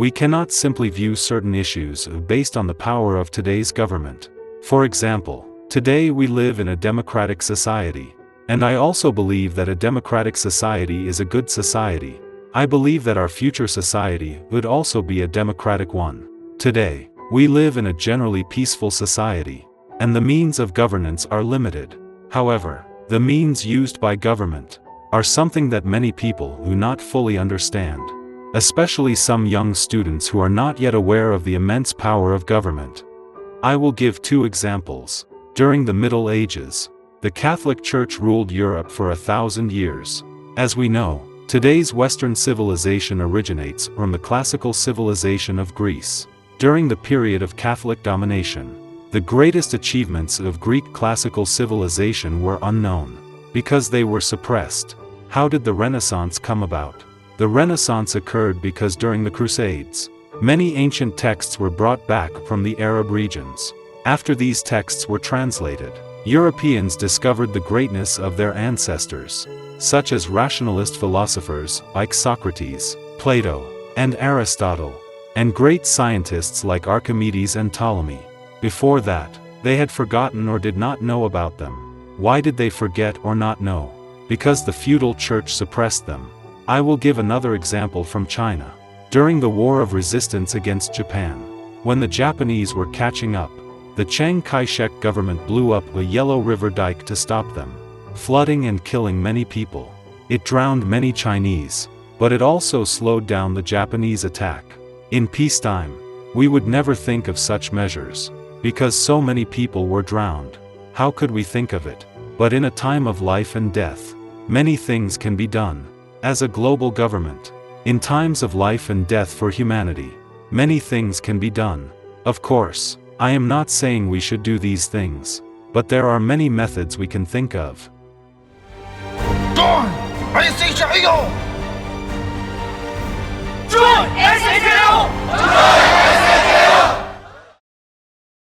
We cannot simply view certain issues based on the power of today's government. For example, today we live in a democratic society. And I also believe that a democratic society is a good society. I believe that our future society would also be a democratic one. Today, we live in a generally peaceful society, and the means of governance are limited. However, the means used by government are something that many people do not fully understand, especially some young students who are not yet aware of the immense power of government. I will give two examples. During the Middle Ages, the Catholic Church ruled Europe for 1,000 years. As we know, today's Western civilization originates from the classical civilization of Greece. During the period of Catholic domination, the greatest achievements of Greek classical civilization were unknown, because they were suppressed. How did the Renaissance come about? The Renaissance occurred because during the Crusades, many ancient texts were brought back from the Arab regions. After these texts were translated, Europeans discovered the greatness of their ancestors, such as rationalist philosophers like Socrates, Plato, and Aristotle, and great scientists like Archimedes and Ptolemy. Before that, they had forgotten or did not know about them. Why did they forget or not know? Because the feudal church suppressed them. I will give another example from China. During the War of Resistance against Japan, when the Japanese were catching up, the Chiang Kai-shek government blew up a Yellow River dike to stop them, flooding and killing many people. It drowned many Chinese, but it also slowed down the Japanese attack. In peacetime, we would never think of such measures, because so many people were drowned. How could we think of it? But in a time of life and death, many things can be done. As a global government, in times of life and death for humanity, many things can be done. Of course, I am not saying we should do these things, but there are many methods we can think of. Join! 还有 Join